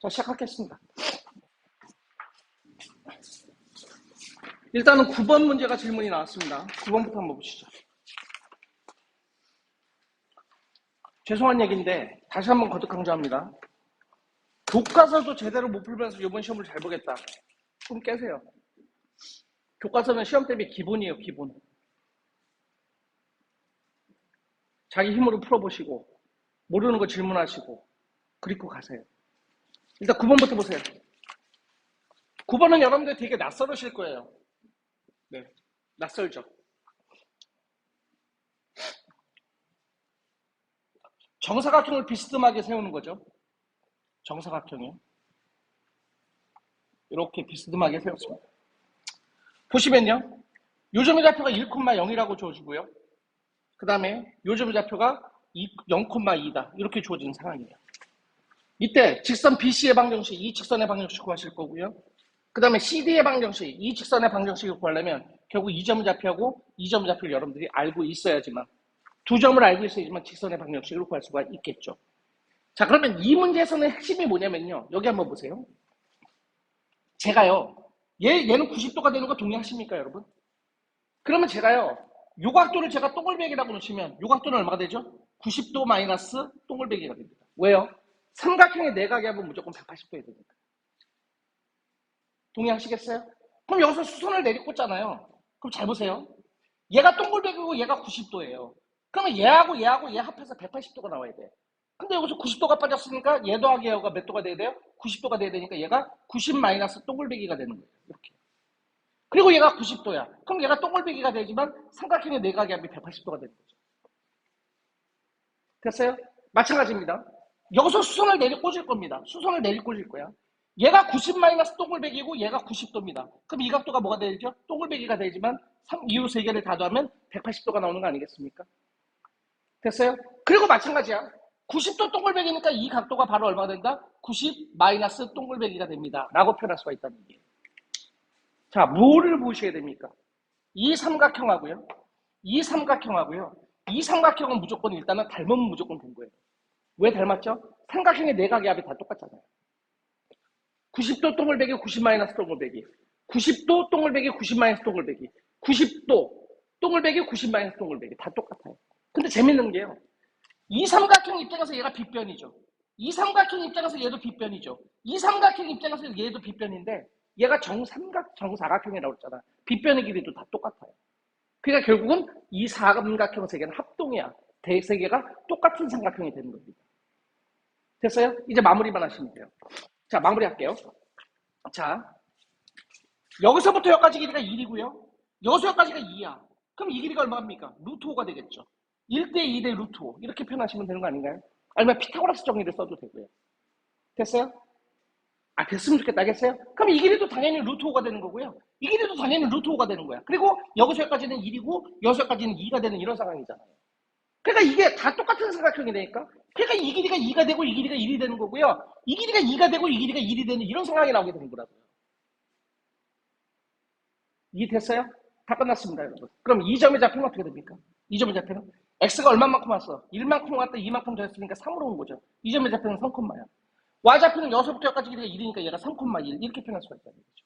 자, 시작하겠습니다. 일단은 9번 문제가 질문이 나왔습니다. 9번부터 한번 보시죠. 죄송한 얘기인데 다시 한번 거듭 강조합니다. 교과서도 제대로 못 풀면서 이번 시험을 잘 보겠다. 꿈 깨세요. 교과서는 시험 대비 기본이에요, 기본. 자기 힘으로 풀어보시고 모르는 거 질문하시고 그리고 가세요. 일단 9번부터 보세요. 9번은 여러분들 되게 낯설으실 거예요. 네, 낯설죠. 정사각형을 비스듬하게 세우는 거죠. 정사각형이요. 이렇게 비스듬하게 세웠습니다. 보시면요. 요점의 좌표가 1,0이라고 주어지고요. 그 다음에 요점의 좌표가 0,2다. 이렇게 주어진 상황이에요. 이때 직선 BC의 방정식, 이 직선의 방정식 구하실 거고요. 그 다음에 CD의 방정식, 이 직선의 방정식을 구하려면 결국 이 점의 좌표하고 이 점의 좌표를 여러분들이 알고 있어야지만, 두 점을 알고 있어야지만 직선의 방정식을 구할 수가 있겠죠. 자, 그러면 이 문제에서는 핵심이 뭐냐면요. 여기 한번 보세요. 제가요. 얘는 90도가 되는 거 동의하십니까, 여러분? 그러면 제가요. 요 각도를 제가 동글배기라고 놓치면 요 각도는 얼마가 되죠? 90도 마이너스 동글배기가 됩니다. 왜요? 삼각형의 내각압은 무조건 180도여야 됩니다. 동의하시겠어요? 그럼 여기서 수선을 내리꽂잖아요. 그럼 잘 보세요. 얘가 동글배기고 얘가 90도예요. 그러면 얘하고 얘 합해서 180도가 나와야 돼. 근데 여기서 90도가 빠졌으니까 얘 더하기 얘가 몇 도가 돼야 돼요? 90도가 돼야 되니까 얘가 90 마이너스 동글배기가 되는 거예요. 이렇게. 그리고 얘가 90도야. 그럼 얘가 동글배기가 되지만 삼각형의 내각압이 180도가 되는 거죠. 됐어요? 마찬가지입니다. 여기서 수선을 내리꽂을 겁니다. 수선을 내리꽂을 거야. 얘가 90 마이너스 동글배기고 얘가 90도입니다. 그럼 이 각도가 뭐가 되죠? 동글배기가 되지만 이유 세 개를 다 더하면 180도가 나오는 거 아니겠습니까? 됐어요? 그리고 마찬가지야. 90도 동글배기니까 이 각도가 바로 얼마가 된다? 90 마이너스 동글배기가 됩니다. 라고 표현할 수가 있다는 얘기예요. 자, 뭐를 보셔야 됩니까? 이 삼각형하고요. 이 삼각형은 무조건 일단은 닮으면 무조건 된 거예요. 왜 닮았죠? 삼각형의 내각의 합이 다 똑같잖아요. 90도 동글배기, 90 마이너스 동글배기. 90도 동글배기, 90 마이너스 동글배기. 90도 동글배기, 90 마이너스 동글배기. 다 똑같아요. 근데 재밌는 게요. 이 삼각형 입장에서 얘가 빗변이죠. 이 삼각형 입장에서 얘도 빗변이죠. 이 삼각형 입장에서 얘도 빗변인데 얘가 정사각형이라고 했잖아. 빗변의 길이도 다 똑같아요. 그러니까 결국은 이 삼각형 세 개는 합동이야. 세 개가 똑같은 삼각형이 되는 겁니다. 됐어요? 이제 마무리만 하시면 돼요. 자, 마무리할게요. 자, 여기서부터 여기까지 길이가 1이고요. 여기서 여기까지가 2야. 그럼 이 길이가 얼마입니까? 루트 5가 되겠죠. 1대 2대 루트 5 이렇게 표현하시면 되는 거 아닌가요? 아니면 피타고라스 정리를 써도 되고요. 됐어요? 아, 됐으면 좋겠다. 알겠어요? 그럼 이 길이도 당연히 루트 5가 되는 거고요. 이 길이도 당연히 루트 5가 되는 거야. 그리고 여기서 여기까지는 1이고 여기서 여기까지는 2가 되는 이런 상황이잖아요. 그러니까 이게 다 똑같은 삼각형이 되니까 그러니까 이 길이가 2가 되고 이 길이가 1이 되는 거고요. 이 길이가 2가 되고 이 길이가 1이 되는 이런 상황이 나오게 되는 거라고요. 이해됐어요? 다 끝났습니다, 여러분. 그럼 이 점의 좌표는 어떻게 됩니까? 이 점의 좌표는 x가 얼마만큼 왔어? 1만큼 왔다 2만큼 더했으니까 3으로 온 거죠. 이 점의 좌표는 3,야. y좌표는 여기서부터 여기까지 길이가 1이니까 얘가 3,1 이렇게 표현할 수가 있다는 거죠.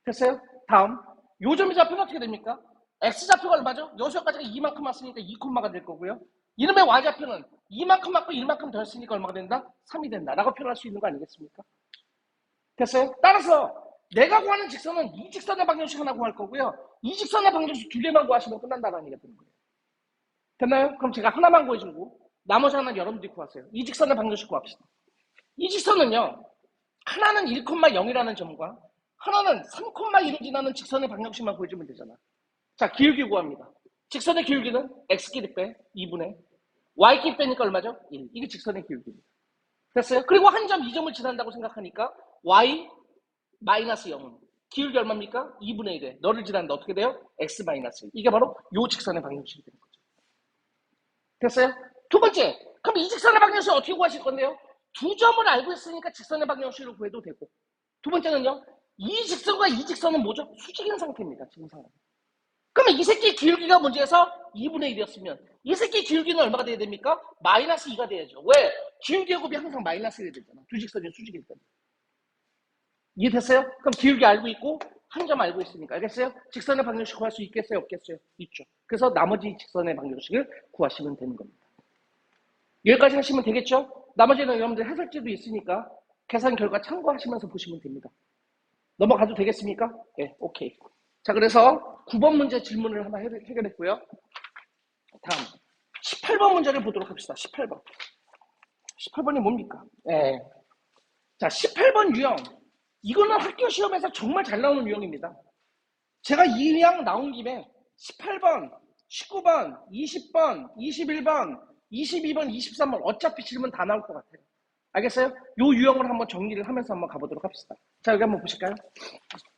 됐어요? 다음 요 점의 좌표는 어떻게 됩니까? x좌표가 얼마죠? 여기서 여기까지가 2만큼 왔으니까 2,가 될 거고요. 이놈의 y좌표는 2만큼 왔고 1만큼 더했으니까 얼마가 된다? 3이 된다 라고 표현할 수 있는 거 아니겠습니까? 됐어요? 따라서 내가 구하는 직선은 이 직선의 방정식 하나 구할 거고요. 이 직선의 방정식 두 개만 구하시면 끝난다는 얘기가 되는 거예요. 됐나요? 그럼 제가 하나만 구해주고 나머지 하나는 여러분들이 구하세요. 이 직선의 방정식 구합시다. 이 직선은요. 하나는 1,0이라는 점과 하나는 3,1을 지나는 직선의 방정식만 구해주면 되잖아. 자, 기울기 구합니다. 직선의 기울기는 x끼리 빼 2분의 y끼리 빼니까 얼마죠? 1. 이게 직선의 기울기입니다. 됐어요? 그리고 한 점, 2점을 지난다고 생각하니까 y 마이너스 0은 기울기 얼마입니까? 2분의 1에 너를 지난다. 어떻게 돼요? x 마이너스 1. 이게 바로 요 직선의 방정식이 되는 거죠. 됐어요? 두 번째, 그럼 이 직선의 방정식을 어떻게 구하실 건데요? 두 점을 알고 있으니까 직선의 방정식을 구해도 되고, 두 번째는요, 이 직선과 이 직선은 뭐죠? 수직인 상태입니다. 지금 상황. 그러면 이 새끼의 기울기가 문제에서 2분의 1이었으면 이 새끼의 기울기는 얼마가 돼야 됩니까? 마이너스 2가 돼야죠. 왜? 기울기의 곱이 항상 마이너스 1이 되잖아. 두 직선이 수직일 때. 이해됐어요? 그럼 기울기 알고 있고 한 점 알고 있으니까 알겠어요? 직선의 방정식 구할 수 있겠어요? 없겠어요? 있죠. 그래서 나머지 직선의 방정식을 구하시면 되는 겁니다. 여기까지 하시면 되겠죠? 나머지는 여러분들 해설지도 있으니까 계산 결과 참고하시면서 보시면 됩니다. 넘어가도 되겠습니까? 네, 오케이. 자, 그래서 9번 문제 질문을 하나 해결했고요. 다음 18번 문제를 보도록 합시다. 18번. 18번이 뭡니까? 네. 자, 18번 유형. 이거는 학교 시험에서 정말 잘 나오는 유형입니다. 제가 이 유형 나온 김에 18번, 19번, 20번, 21번, 22번, 23번 어차피 질문 다 나올 것 같아요. 알겠어요? 요 유형을 한번 정리를 하면서 한번 가보도록 합시다. 자, 여기 한번 보실까요?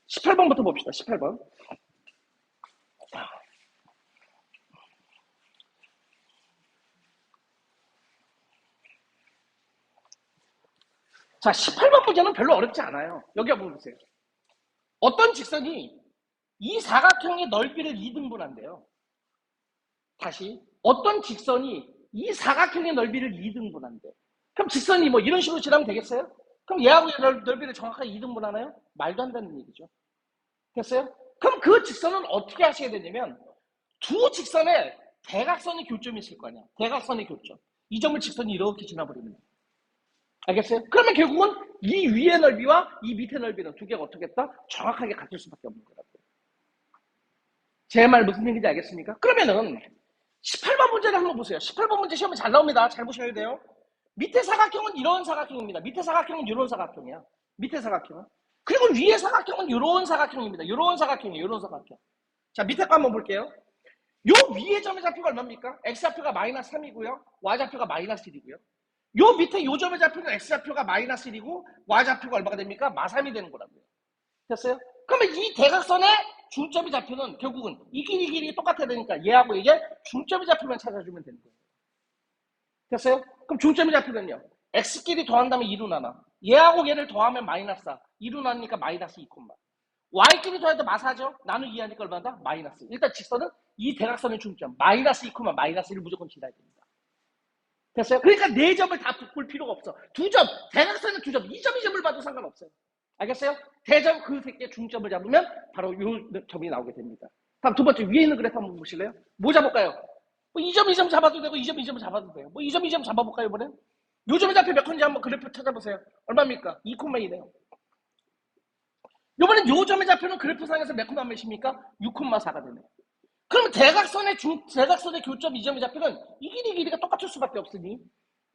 18번부터 봅시다. 18번. 자, 18번 문제는 별로 어렵지 않아요. 여기 한번 보세요. 어떤 직선이 이 사각형의 넓이를 2등분한대요. 다시 어떤 직선이 이 사각형의 넓이를 2등분한대. 그럼 직선이 뭐 이런 식으로 지나면 되겠어요? 그럼 얘하고 얘 넓이를 정확하게 2등분하나요? 말도 안 되는 얘기죠. 됐어요? 그럼 그 직선은 어떻게 하셔야 되냐면 두 직선에 대각선의 교점이 있을 거 아니야. 대각선의 교점. 이 점을 직선이 이렇게 지나버리면 돼요. 알겠어요? 그러면 결국은 이 위의 넓이와 이 밑의 넓이는 두 개가 어떻게 했다? 정확하게 같을 수밖에 없는 거라고요. 제 말 무슨 얘기인지 알겠습니까? 그러면은 18번 문제를 한번 보세요. 18번 문제 시험에 잘 나옵니다. 잘 보셔야 돼요. 밑에 사각형은 이런 사각형입니다. 밑에 사각형은 이런 사각형이야. 밑에 사각형은. 그리고 위에 사각형은 이런 사각형입니다. 이런 사각형이에요. 이런 사각형. 자, 밑에 거 한번 볼게요. 요 위의 점의 좌표가 얼마입니까? x좌표가 마이너스 3이고요. y좌표가 마이너스 1이고요. 요 밑에 요 점의 좌표는 x좌표가 마이너스 1이고 y좌표가 얼마가 됩니까? 마3이 되는 거라고요. 됐어요? 그러면 이 대각선의 중점의 좌표는 결국은 이 길이 똑같아야 되니까 얘하고 이게 중점의 좌표만 찾아주면 되는 거예요. 됐어요? 그럼 중점의 좌표는요. x끼리 더한다면 2로 나눠. 얘하고 얘를 더하면 마이너스 4. 2로 나누니까 마이너스 2, y끼리 더해도 마사죠? 나누기 하니까 얼마다? 마이너스. 일단 직선은 이 대각선의 중점 마이너스 2, 마이너스 1을 무조건 지나야 됩니다. 됐어요? 그러니까 네 점을 다 볼 필요가 없어. 두 점, 대각선은 두 점, 이 점, 이 점을 봐도 상관없어요. 알겠어요? 대점 그 새끼의 중점을 잡으면 바로 이 점이 나오게 됩니다. 다음 두 번째 위에 있는 그래프 한번 보실래요? 뭐 잡을까요? 뭐 2점, 2점 잡아도 되고 2점, 2점 잡아도 돼요. 뭐 2점, 2점 잡아볼까요 이번엔? 요 점의 좌표 몇 콘지 한번 그래프 찾아보세요. 얼마입니까? 2,2네요. 이번엔 요 점의 좌표는 그래프상에서 몇 콤마 몇입니까? 6,4가 되네요. 그럼 대각선의 교점 이 점의 좌표는 이 길이가 똑같을 수밖에 없으니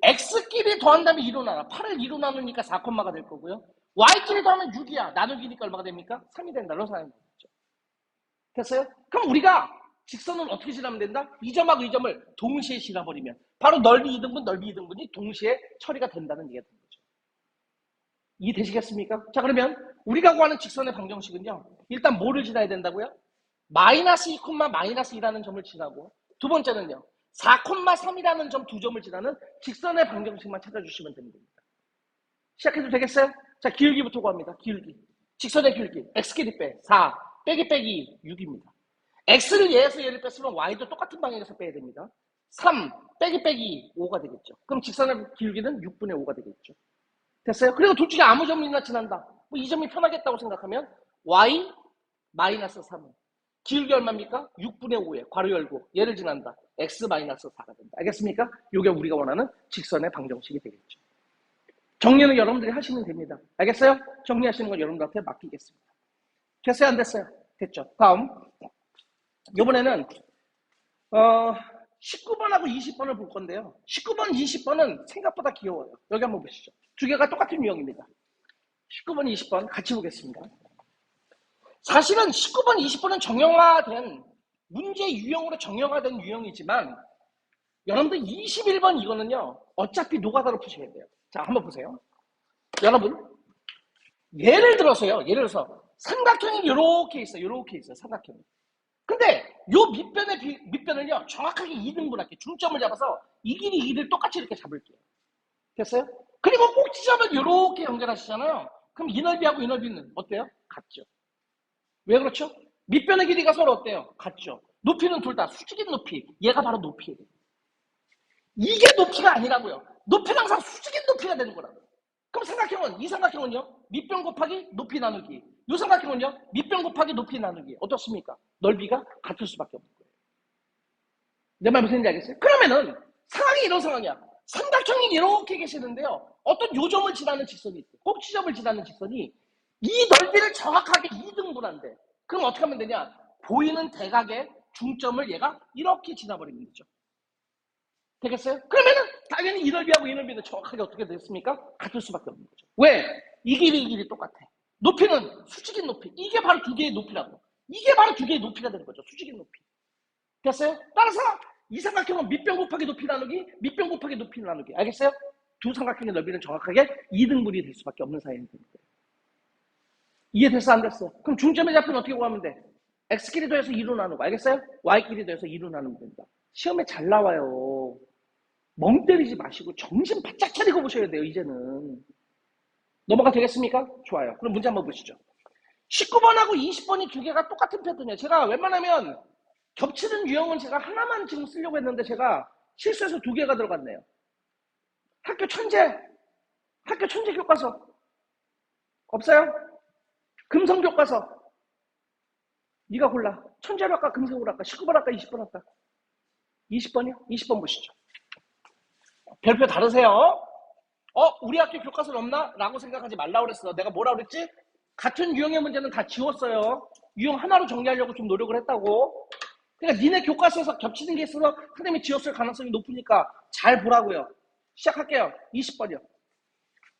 x끼리 더한다면 2로 나눠. 8을 2로 나누니까 4콤마가 될 거고요. y끼리 더하면 6이야. 나누기니까 얼마가 됩니까? 3이 된다. 이런 상황이 되겠죠. 됐어요? 그럼 우리가 직선은 어떻게 지나면 된다? 이 점하고 이 점을 동시에 지나버리면 바로 넓이 2등분, 넓이 2등분이 동시에 처리가 된다는 얘기가 되는 거죠. 이해되시겠습니까? 자, 그러면 우리가 구하는 직선의 방정식은요. 일단 뭐를 지나야 된다고요? 마이너스 2, 마이너스 2라는 점을 지나고 두 번째는요. 4,3이라는 점 두 점을 지나는 직선의 방정식만 찾아주시면 되는 겁니다. 시작해도 되겠어요? 자, 기울기부터 구합니다. 기울기. 직선의 기울기. x끼리 빼. 4. 빼기 6입니다. x를 얘에서 얘를 뺐으면 y도 똑같은 방향에서 빼야 됩니다. 3. 빼기 5가 되겠죠. 그럼 직선의 기울기는 6분의 5가 되겠죠. 됐어요? 그리고 둘 중에 아무 점이나 지난다. 뭐 이 점이 편하겠다고 생각하면 y 마이너스 3. 기울기 얼마입니까? 6분의 5에 괄호 열고 얘를 지난다. x 마이너스 4가 된다. 알겠습니까? 이게 우리가 원하는 직선의 방정식이 되겠죠. 정리는 여러분들이 하시면 됩니다. 알겠어요? 정리하시는 건 여러분들한테 맡기겠습니다. 됐어요? 안 됐어요? 됐죠? 다음 이번에는 19번하고 20번을 볼 건데요. 19번, 20번은 생각보다 귀여워요. 여기 한번 보시죠. 두 개가 똑같은 유형입니다. 19번, 20번 같이 보겠습니다. 사실은 19번, 20번은 정형화된 문제 유형으로 정형화된 유형이지만 여러분들 21번 이거는요. 어차피 노가다로 푸셔야 돼요. 자, 한번 보세요. 여러분 예를 들어서요. 예를 들어서 삼각형이 이렇게 있어요. 이렇게 있어요. 삼각형이. 근데 요 밑변을요. 정확하게 2등분 할게요. 중점을 잡아서 이 길이 이 길이를 똑같이 이렇게 잡을게요. 됐어요? 그리고 꼭지점을 이렇게 연결하시잖아요. 그럼 이 넓이하고 이 넓이는 어때요? 같죠. 왜 그렇죠? 밑변의 길이가 서로 어때요? 같죠. 높이는 둘 다 수직인 높이. 얘가 바로 높이예요. 이게 높이가 아니라고요. 높이는 항상 수직인 높이가 되는 거라고. 그럼 삼각형은, 이 삼각형은요? 밑변 곱하기 높이 나누기. 이 삼각형은요? 밑변 곱하기 높이 나누기. 어떻습니까? 넓이가 같을 수밖에 없는 거예요. 내 말 무슨 얘기인지 알겠어요? 그러면은 상황이 이런 상황이야. 삼각형이 이렇게 계시는데요. 어떤 요점을 지나는 직선이 있어요. 꼭 지점을 지나는 직선이 이 넓이를 정확하게 2등분한대. 그럼 어떻게 하면 되냐? 보이는 대각의 중점을 얘가 이렇게 지나버리면 되죠. 되겠어요? 그러면은 당연히 이 넓이하고 이 넓이는 정확하게 어떻게 됐습니까? 같을 수밖에 없는 거죠. 왜? 이 길이 이 길이 똑같아. 높이는 수직인 높이. 이게 바로 두 개의 높이라고. 이게 바로 두 개의 높이가 되는 거죠. 수직인 높이. 됐어요? 따라서 이 삼각형은 밑변 곱하기 높이 나누기, 밑변 곱하기 높이 나누기. 알겠어요? 두 삼각형의 넓이는 정확하게 2등분이 될 수밖에 없는 사이인 거예요. 이해됐어? 안 됐어? 그럼 중점의 좌표는 어떻게 구하면 돼? x끼리 더해서 2로 나누고. 알겠어요? y끼리 더해서 2로 나누면 된다. 시험에 잘 나와요. 멍 때리지 마시고 정신 바짝 차리고 보셔야 돼요. 이제는. 넘어가 되겠습니까? 좋아요. 그럼 문제 한번 보시죠. 19번하고 20번이 두 개가 똑같은 패턴이에요. 제가 웬만하면 겹치는 유형은 제가 하나만 지금 쓰려고 했는데 제가 실수해서 두 개가 들어갔네요. 학교 천재 교과서 없어요? 금성 교과서 네가 골라. 천재로 할까 금성으로 할까? 19번 할까 20번 할까? 20번이요? 20번 보시죠. 별표 다르세요? 우리 학교 교과서는 없나? 라고 생각하지 말라고 그랬어. 내가 뭐라 그랬지? 같은 유형의 문제는 다 지웠어요. 유형 하나로 정리하려고 좀 노력을 했다고. 그러니까 니네 교과서에서 겹치는 게 있어서 선생님이 지웠을 가능성이 높으니까 잘 보라고요. 시작할게요. 20번이요.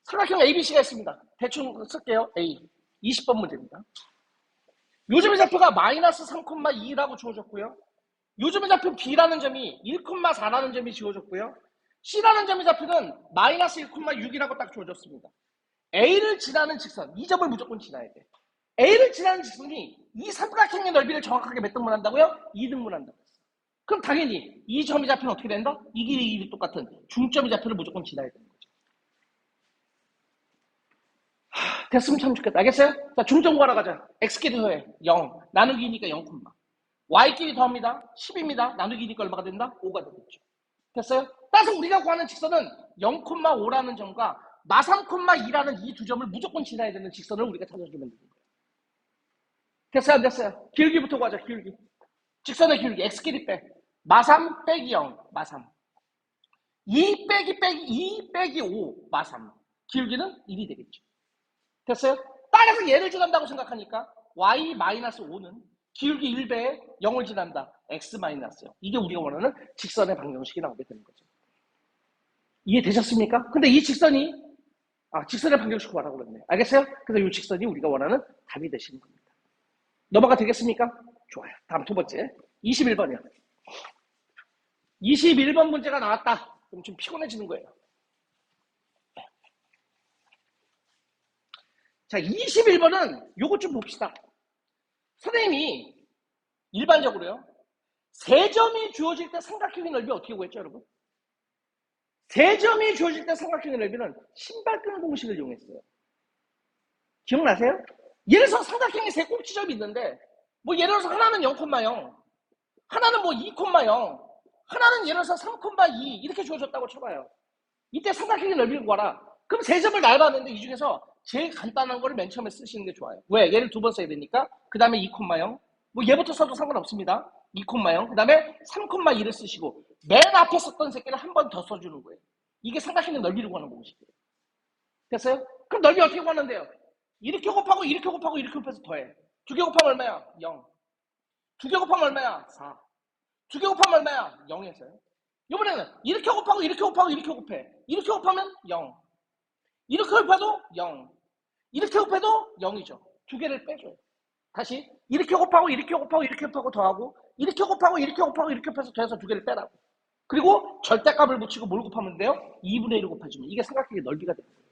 삼각형 ABC가 있습니다. 대충 쓸게요. A. 20번 문제입니다. 요즘의 좌표가 마이너스 3,2라고 주어졌고요. 요즘의 좌표 B라는 점이 1,4라는 점이 지워졌고요. C라는 점의 좌표는 마이너스 1,6이라고 딱 주어졌습니다. A를 지나는 직선, 이 점을 무조건 지나야 돼. A를 지나는 직선이 이 삼각형의 넓이를 정확하게 몇 등분 한다고요? 2등분 한다고 했어요. 그럼 당연히 이 점의 좌표는 어떻게 된다? 이 길이 이 길이 똑같은 중점의 좌표를 무조건 지나야 되는 거죠. 됐으면 참 좋겠다. 알겠어요? 자, 중점 구하러 가자. x끼리 더해 0, 나누기니까 0, y끼리 더합니다. 10입니다. 나누기니까 얼마가 된다? 5가 되겠죠. 됐어요? 따라서 우리가 구하는 직선은 0,5라는 점과 마3,2라는 이 두 점을 무조건 지나야 되는 직선을 우리가 찾아주면 되는 거예요. 됐어요? 안 됐어요? 기울기부터 구하자. 기울기. 직선의 기울기 x끼리 빼. 마3 빼기 0, 마3. 2 빼기 5, 마3. 기울기는 1이 되겠죠. 됐어요? 따라서 얘를 지난다고 생각하니까 y-5는 기울기 1배에 0을 지난다. x-0. 이게 우리가 원하는 직선의 방정식이 나오게 되는 거죠. 이해되셨습니까? 근데 이 직선이 직선의 방정식 구하라고 그랬네. 알겠어요? 그래서 이 직선이 우리가 원하는 답이 되시는 겁니다. 넘어가 되겠습니까? 좋아요. 다음 두 번째 21번이요. 21번 문제가 나왔다. 그럼 좀 피곤해지는 거예요. 자, 21번은 요것 좀 봅시다. 선생님이 일반적으로요. 세 점이 주어질 때 삼각형의 넓이 어떻게 구했죠, 여러분? 세 점이 주어질 때 삼각형의 넓이는 신발끈 공식을 이용했어요. 기억나세요? 예를 들어서 삼각형에 세 꼭지점이 있는데 뭐 예를 들어서 하나는 0,0, 하나는 뭐 2,0, 하나는 예를 들어서 3,2 이렇게 주어졌다고 쳐봐요. 이때 삼각형의 넓이를 구하라. 그럼 세 점을 나열하는데 이 중에서 제일 간단한 거를 맨 처음에 쓰시는 게 좋아요. 왜? 얘를 두 번 써야 되니까. 그 다음에 2,0. 뭐 얘부터 써도 상관없습니다. 2,0. 그 다음에 3,2를 쓰시고 맨 앞에 썼던 새끼를 한 번 더 써주는 거예요. 이게 삼각형의 넓이를 구하는 공식이에요. 됐어요? 그럼 넓이 어떻게 구하는데요? 이렇게 곱하고 이렇게 곱하고 이렇게 곱해서 더해. 두 개 곱하면 얼마야? 0. 두 개 곱하면 얼마야? 4. 두 개 곱하면 얼마야? 0이었어요. 이번에는 이렇게 곱하고 이렇게 곱하고 이렇게 곱해. 이렇게 곱하면 0. 이렇게 곱해도 0. 이렇게 곱해도 0이죠. 두 개를 빼줘요. 다시 이렇게 곱하고 이렇게 곱하고 이렇게 곱하고 더하고 이렇게 곱하고 이렇게 곱하고 이렇게 곱해서 더해서 두 개를 빼라고. 그리고 절대값을 붙이고 뭘 곱하면 돼요? 2분의 1을 곱해주면 이게 삼각형의 넓이가 되는 거예요.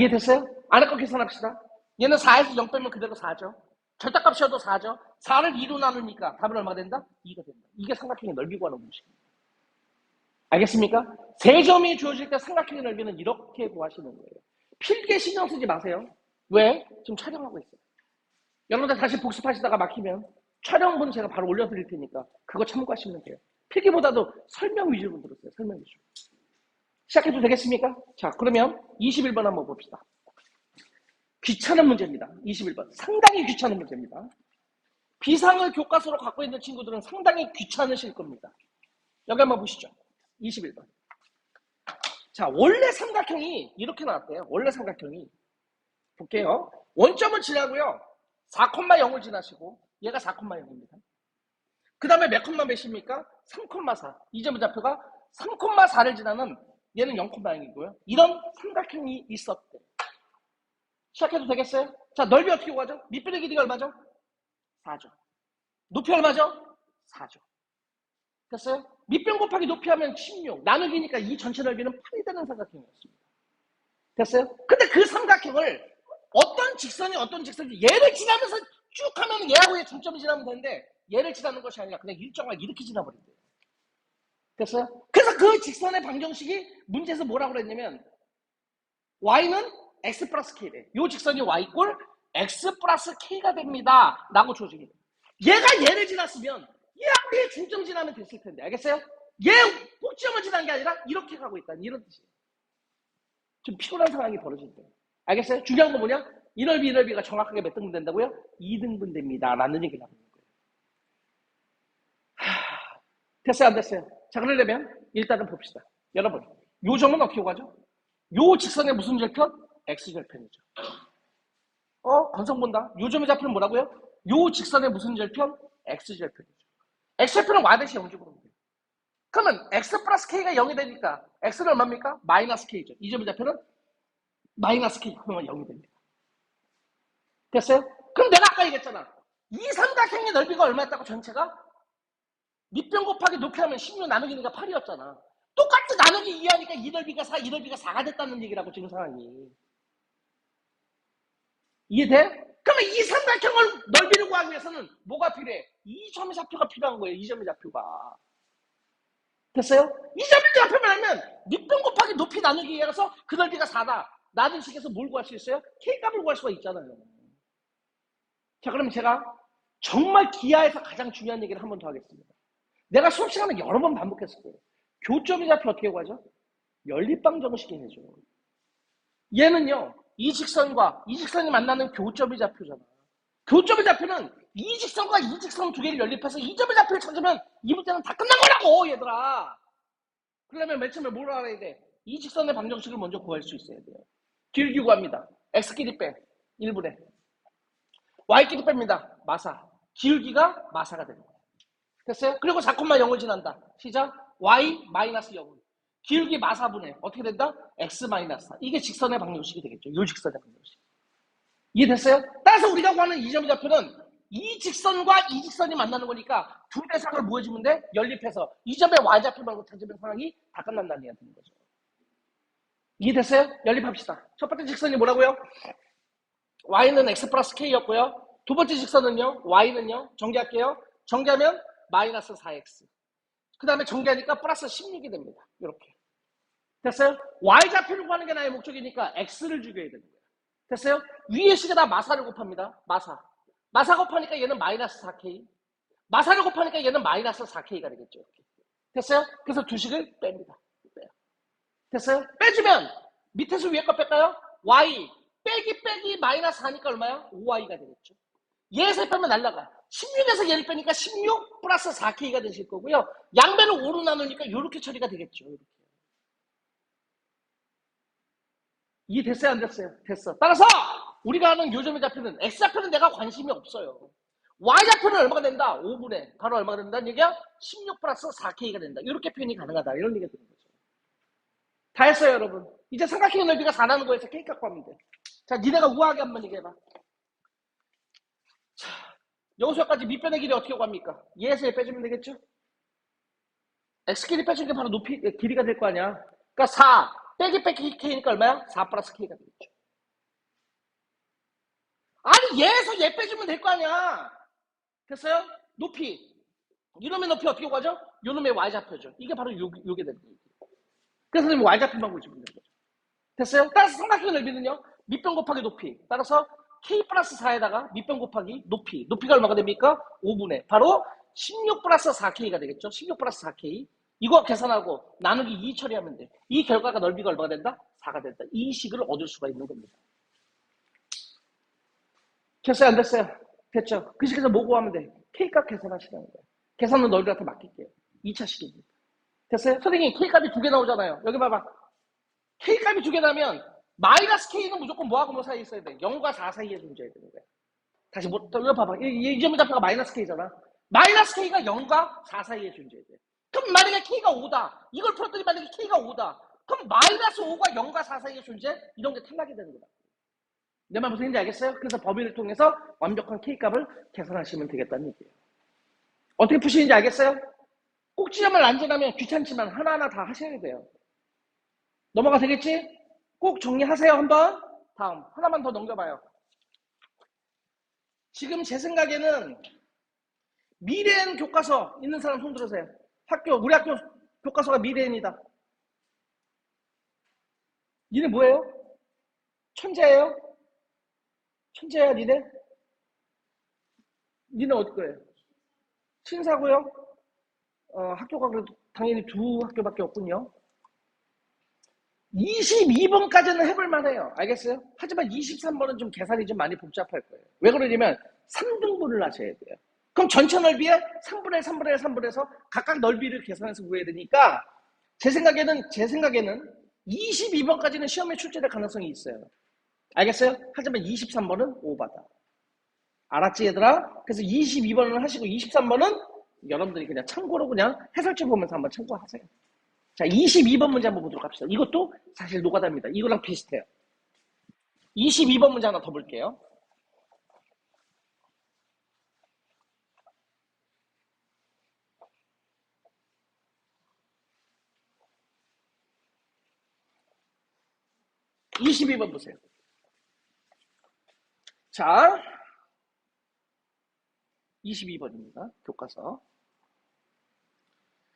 이해됐어요? 안에 거 계산합시다. 얘는 4에서 0 빼면 그대로 4죠. 절대값이어도 4죠. 4를 2로 나누니까 답은 얼마 된다? 2가 된다. 이게 삼각형의 넓이 구하는 공식입니다. 알겠습니까? 세 점이 주어질 때 삼각형의 넓이는 이렇게 구하시는 거예요. 필기에 신경 쓰지 마세요. 왜? 지금 촬영하고 있어요. 여러분들 다시 복습하시다가 막히면 촬영분 제가 바로 올려드릴 테니까 그거 참고하시면 돼요. 필기보다도 설명 위주로 들었어요. 설명 위주로. 시작해도 되겠습니까? 자, 그러면 21번 한번 봅시다. 귀찮은 문제입니다. 21번. 상당히 귀찮은 문제입니다. 비상을 교과서로 갖고 있는 친구들은 상당히 귀찮으실 겁니다. 여기 한번 보시죠. 21번. 자, 원래 삼각형이 이렇게 나왔대요. 원래 삼각형이. 볼게요. 원점을 지나고요. 4,0을 지나시고 얘가 4,0입니다. 그 다음에 몇 콤마 몇입니까? 3,4. 이 점의 좌표가 3,4를 지나는 얘는 0,0이고요. 이런 삼각형이 있었대. 시작해도 되겠어요? 자, 넓이 어떻게 구하죠? 밑변의 길이가 얼마죠? 4죠. 높이 얼마죠? 4죠. 됐어요? 밑변 곱하기 높이 하면 16. 나누기니까 이 전체 넓이는 8이 되는 삼각형이었습니다. 됐어요? 근데 그 삼각형을 어떤 직선이 얘를 지나면서 쭉 하면 얘하고의 중점이 지나면 되는데 얘를 지나는 것이 아니라 그냥 일정하게 이렇게 지나버린대요. 됐어요? 그래서 그 직선의 방정식이 문제에서 뭐라고 그랬냐면 y는 x 플러스 k래. 이 직선이 y 꼴 x 플러스 k가 됩니다. 라고 줘주기. 얘가 얘를 지났으면 얘하고의 중점 지나면 됐을 텐데. 알겠어요? 얘 꼭지점을 지난 게 아니라 이렇게 가고 있다. 이런 뜻이에요. 좀 피곤한 상황이 벌어질 때. 알겠어요? 중요한 건 뭐냐? 이 넓이, 이 넓이가 정확하게 몇 등분 된다고요? 2등분 됩니다. 라는 얘기를 하는 거예요. 됐어요? 안 됐어요? 자, 그러려면 일단은 봅시다. 여러분, 요 점은 어떻게 가죠? 요 직선의 무슨 절편? X절편이죠. 건성 본다. 요 점의 좌표는 뭐라고요? 요 직선의 무슨 절편? X절편이죠. X절편은 y 대시 0주 보면 돼요. 그러면 X 플러스 K가 0이 되니까 X는 얼마입니까? 마이너스 K죠. 이 점의 좌표는 마이너스 K 그러면 0이 됩니다. 됐어요? 그럼 내가 아까 얘기했잖아. 이 삼각형의 넓이가 얼마였다고 전체가? 밑변 곱하기 높이 하면 16 나누기니까 8이었잖아. 똑같이 나누기 2 하니까 이 넓이가 4, 이 넓이가 4가 됐다는 얘기라고 지금 상황이. 이해돼? 그러면 이 삼각형을 넓이를 구하기 위해서는 뭐가 필요해? 이 점의 좌표가 필요한 거예요. 이 점의 좌표가. 됐어요? 이 점의 좌표만 하면 밑변 곱하기 높이 나누기에 해서 그 넓이가 4다. 라는 식에서 뭘 구할 수 있어요? K값을 구할 수가 있잖아요. 자, 그러면 제가 정말 기하에서 가장 중요한 얘기를 한 번 더 하겠습니다. 내가 수업 시간에 여러 번 반복했을 거예요. 교점의 좌표 어떻게 구하죠? 연립방정식이 해줘. 얘는요, 이 직선과 이 직선이 만나는 교점의 좌표잖아. 교점의 좌표는 이 직선과 이 직선 두 개를 연립해서 이 점의 좌표를 찾으면 이 문제는 다 끝난 거라고, 얘들아. 그러려면 맨 처음에 뭘 알아야 돼? 이 직선의 방정식을 먼저 구할 수 있어야 돼요. 길기 구합니다. x끼리 빼 1분의 y끼리 뺍니다. 마사. 기울기가 마사가 되는 거예요. 됐어요? 그리고 4,0을 지난다. 시작. y 마이너스 0. 기울기 마사분의 어떻게 된다? x 마이너스 4. 이게 직선의 방정식이 되겠죠. 이 직선의 방정식. 이해됐어요? 따라서 우리가 구하는 이 점의 좌표는 이 직선과 이 직선이 만나는 거니까 두 대상을 모여주면 돼. 연립해서 이 점의 y좌표만 찾으면 상황이 다 끝난다는 얘기가 되는 거죠. 이해됐어요? 연립합시다. 첫 번째 직선이 뭐라고요? y는 x 플러스 k였고요. 두 번째 직선은요. y는요. 정리할게요. 정리하면 마이너스 4x. 그 다음에 정리하니까 플러스 16이 됩니다. 이렇게. 됐어요? y좌표를 구하는 게 나의 목적이니까 x를 죽여야 되는 거예요. 됐어요? 위에 식에다 마사를 곱합니다. 마사 곱하니까 얘는 마이너스 4k. 마사를 곱하니까 얘는 마이너스 4k가 되겠죠. 이렇게. 됐어요? 그래서 두 식을 뺍니다. 빼요. 됐어요? 빼주면 밑에서 위에 거 뺄까요? y 빼기 마이너스 4니까 얼마야? 5y가 되겠죠. 얘에서 빼면 날라가. 16에서 얘를 빼니까 16 플러스 4k가 되실 거고요. 양배를 5로 나누니까 이렇게 처리가 되겠죠. 이렇게. 이해됐어요? 안 됐어요? 됐어. 따라서 우리가 하는 요점의 좌표는 x좌표는 내가 관심이 없어요. y좌표는 얼마가 된다? 5분의 바로 얼마가 된다는 얘기야? 16 플러스 4k가 된다. 이렇게 표현이 가능하다. 이런 얘기가 되는 거죠. 다 했어요, 여러분. 이제 삼각형의 넓이가 4라는 거에서 k 갖고 하면 돼. 자, 니네가 우아하게 한번 얘기해봐. 자, 여기서까지 밑변의 길이 어떻게 구합니까? 얘에서 얘 빼주면 되겠죠? x끼리 빼주는 게 바로 높이, 길이가 될 거 아니야. 그러니까 4 빼기 k니까 얼마야? 4 플러스 k가 되겠죠. 아니, 얘에서 얘 빼주면 될 거 아니야. 됐어요? 높이. 이놈의 높이 어떻게 구하죠? 요놈의 y좌표죠. 이게 바로 요게 되는 거예요. 그래서 선생님 y좌표만 구해주면 되는 거죠. 됐어요? 따라서 삼각형의 넓이는요. 밑변 곱하기 높이. 따라서 k 플러스 4에다가 밑변 곱하기 높이가 얼마가 됩니까? 5분의 바로 16 플러스 4k가 되겠죠. 16 플러스 4k. 이거 계산하고 나누기 2 처리하면 돼. 이 결과가 넓이가 얼마가 된다? 4가 된다. 이 식을 얻을 수가 있는 겁니다. 됐어요? 안 됐어요? 됐죠? 그 식에서 뭐 구하면 돼? K값 계산하시라는 거예요. 계산은 너희들한테 맡길게요. 2차 식입니다. 됐어요? 선생님 K값이 2개 나오잖아요. 여기 봐봐. K값이 2개 나면 마이너스 K는 무조건 뭐하고 뭐 사이에 있어야 돼? 0과 4 사이에 존재해야 되는 거야. 다시 뭐, 이거 봐봐. 이 점의 좌표가 마이너스 K잖아. 마이너스 K가 0과 4 사이에 존재해야 돼. 그럼 만약에 K가 5다. 이걸 풀었더니 만약에 K가 5다. 그럼 마이너스 5가 0과 4 사이에 존재? 이런 게 탈락이 되는 거다. 내 말 무슨 얘기인지 알겠어요? 그래서 범위를 통해서 완벽한 K값을 계산하시면 되겠다는 얘기예요. 어떻게 푸시는지 알겠어요? 꼭지점을 안 지나면 귀찮지만 하나하나 다 하셔야 돼요. 넘어가 되겠지? 꼭 정리하세요. 한번. 다음 하나만 더 넘겨봐요. 지금 제 생각에는 미래엔 교과서 있는 사람 손 들으세요. 우리 학교 교과서가 미래엔이다. 니네 뭐예요? 천재예요? 천재야 니네? 니네 어디 거예요? 신사고요? 학교가 그래도 당연히 2학교밖에 없군요. 22번까지는 해볼만 해요. 알겠어요? 하지만 23번은 좀 계산이 좀 많이 복잡할 거예요. 왜 그러냐면 3등분을 하셔야 돼요. 그럼 전체 넓이에 3분의 1, 3분의 1, 3분의 1에서 각각 넓이를 계산해서 구해야 되니까 제 생각에는 22번까지는 시험에 출제될 가능성이 있어요. 알겠어요? 하지만 23번은 오바다. 알았지 얘들아? 그래서 22번을 하시고 23번은 여러분들이 그냥 참고로 그냥 해설지 보면서 한번 참고하세요. 자, 22번 문제 한번 보도록 합시다. 이것도 사실 노가다입니다. 이거랑 비슷해요. 22번 문제 하나 더 볼게요. (22번) 보세요. 자, 22번입니다. 교과서.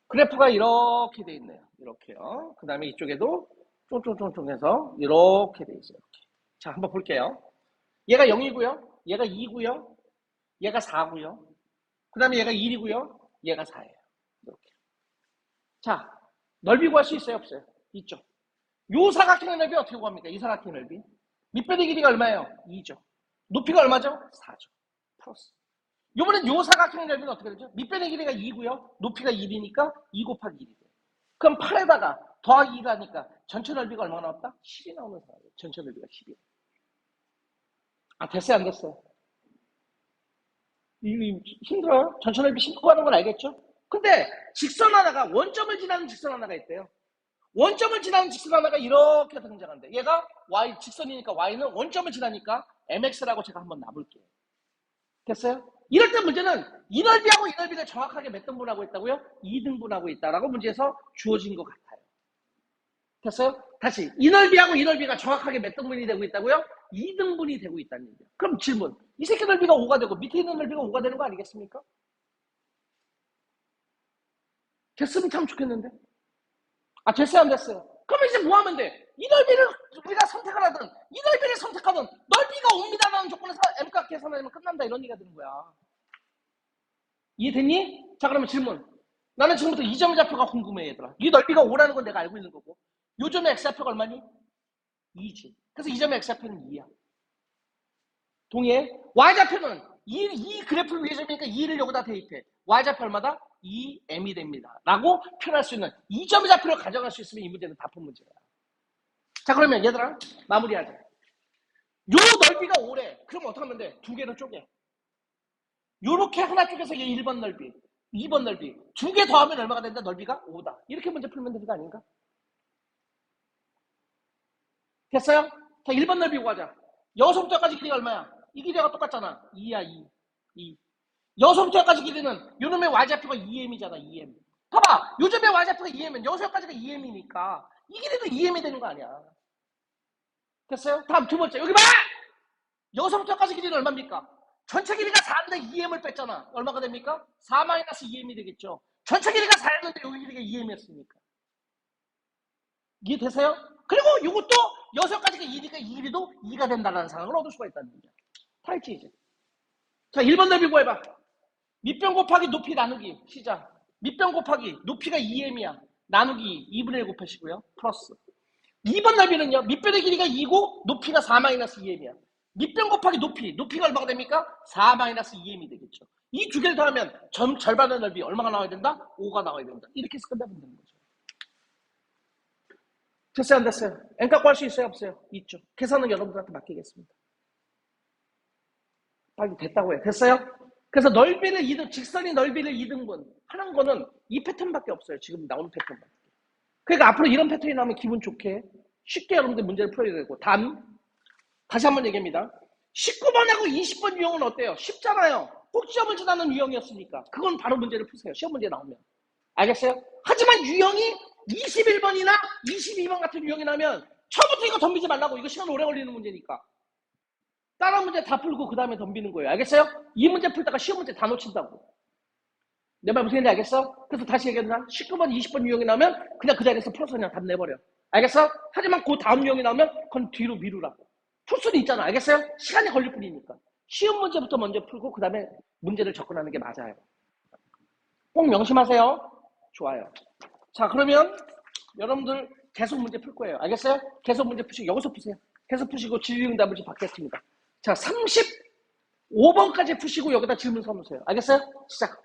그래프가 이렇게 돼 있네요. 이렇게요. 그 다음에 이쪽에도 쫑쫑쫑쫑 해서 이렇게 돼 있어요. 이렇게. 자, 한번 볼게요. 얘가 0이고요. 얘가 2고요. 얘가 4고요. 그 다음에 얘가 1이고요. 얘가 4예요. 이렇게. 자, 넓이 구할 수 있어요? 없어요? 있죠. 요 사각형의 넓이 어떻게 구합니까? 이 사각형의 넓이. 밑변의 길이가 얼마예요? 2죠. 높이가 얼마죠? 4죠. 플러스. 요번엔 요 사각형의 넓이는 어떻게 되죠? 밑변의 길이가 2고요. 높이가 1이니까 2 곱하기 1이 돼요. 그럼 8에다가 더하기 2가 하니까 전체 넓이가 얼마나 나왔다? 10이 나오는 상황이에요. 전체 넓이가 10이에요. 아, 됐어요? 안 됐어요? 힘들어요? 전체 넓이 10 구하는 건 알겠죠? 근데 직선 하나가 원점을 지나는 직선 하나가 있대요. 원점을 지나는 직선 하나가 이렇게 등장한대. 얘가 y 직선이니까 y는 원점을 지나니까 mx라고 제가 한번 놔볼게요. 됐어요? 이럴 때 문제는 이 넓이하고 이 넓이를 정확하게 몇 등분하고 있다고요? 2등분하고 있다라고 문제에서 주어진 것 같아요. 됐어요? 다시 이 넓이하고 이 넓이가 정확하게 몇 등분이 되고 있다고요? 2등분이 되고 있다는 얘기예요. 그럼 질문. 이 새끼 넓이가 5가 되고 밑에 있는 넓이가 5가 되는 거 아니겠습니까? 됐으면 참 좋겠는데. 아, 됐어요? 안 됐어요? 그럼 이제 뭐 하면 돼? 이 넓이를 우리가 선택을 하든 이 넓이를 선택하든 넓이가 5미터라는 조건에서 m값 계산하면 끝난다 이런 얘기가 되는 거야. 이해됐니? 자, 그러면 질문. 나는 지금부터 이 점의 좌표가 궁금해 얘들아. 이 넓이가 5라는 건 내가 알고 있는 거고 요 점의 x좌표가 얼마니? 2지. 그래서 이 점의 x좌표는 2야. 동의해? y좌표는 이 그래프 위의 점이니까 2를 여기다 대입해. y좌표 얼마다? 2m이 됩니다. 라고 표현할 수 있는 이 점의 좌표를 가져갈 수 있으면 이 문제는 다 푼 문제야. 자, 그러면 얘들아 마무리하자. 요 넓이가 5래. 그럼 어떻게 하면 돼? 두 개를 쪼개. 요렇게 하나 쪼개서 얘 1번 넓이, 2번 넓이 두 개 더하면 얼마가 된다? 넓이가 5다. 이렇게 문제 풀면 되는 거 아닌가? 됐어요? 자, 1번 넓이 구하자. 여기서부터까지 길이가 얼마야? 이 길이가 똑같잖아. 2야, 2. 여기서부터까지 길이는 요놈의 y좌표가 2m이잖아, 2m. 봐봐, 요즘의 y좌표가 2m은 여기서까지가 2m이니까 이 길이도 2m이 되는 거 아니야. 됐어요? 다음 두 번째, 여기 봐! 여기서부터까지 길이는 얼마입니까? 전체 길이가 4인데 2m을 뺐잖아. 얼마가 됩니까? 4-2m이 되겠죠. 전체 길이가 4였는데 여기 길이가 2m이었으니까. 이해되세요? 그리고 이것도 6가지가 2니까 이 길이도 2가 된다는 상황을 얻을 수가 있다는 얘기야. 다 했지 이제. 자, 1번 넓이 구해봐. 밑변 곱하기 높이 나누기. 시작. 밑변 곱하기 높이가 2m이야. 나누기 2분의 1 곱하시고요. 플러스 2번 넓이는요. 밑변의 길이가 2고 높이가 4-2m이야. 밑변 곱하기 높이가 얼마가 됩니까? 4-2m이 되겠죠. 이 두 개를 더하면 절반의 넓이 얼마가 나와야 된다? 5가 나와야 된다. 이렇게 해서 끝나면 되는 거죠. 됐어요, 안 됐어요? N값 구할 수 있어요, 없어요? 있죠. 계산은 여러분들한테 맡기겠습니다. 빨리 됐다고 해. 됐어요? 그래서 넓이를 2등, 직선이 넓이를 2등분 하는 거는 이 패턴밖에 없어요. 지금 나오는 패턴밖에. 그러니까 앞으로 이런 패턴이 나오면 기분 좋게 쉽게 여러분들 문제를 풀어야 되고, 다시 한번 얘기합니다. 19번하고 20번 유형은 어때요? 쉽잖아요. 꼭지점을 지나는 유형이었으니까 그건 바로 문제를 푸세요. 시험 문제 나오면. 알겠어요? 하지만 유형이 21번이나 22번 같은 유형이 나면 처음부터 이거 덤비지 말라고. 이거 시간 오래 걸리는 문제니까. 다른 문제 다 풀고 그 다음에 덤비는 거예요. 알겠어요? 이 문제 풀다가 시험 문제 다 놓친다고. 내 말 무슨 얘기인지 알겠어? 그래서 다시 얘기했나? 19번, 20번 유형이 나오면 그냥 그 자리에서 풀어서 그냥 답 내버려. 알겠어? 하지만 그 다음 유형이 나오면 그건 뒤로 미루라고. 풀 수는 있잖아. 알겠어요? 시간이 걸릴 뿐이니까. 시험 문제부터 먼저 풀고 그 다음에 문제를 접근하는 게 맞아요. 꼭 명심하세요. 좋아요. 자, 그러면 여러분들 계속 문제 풀 거예요. 알겠어요? 계속 문제 푸시고 여기서 푸세요. 계속 푸시고 질의응답을 받겠습니다. 자, 35번까지 푸시고 여기다 질문 써놓으세요. 알겠어요? 시작.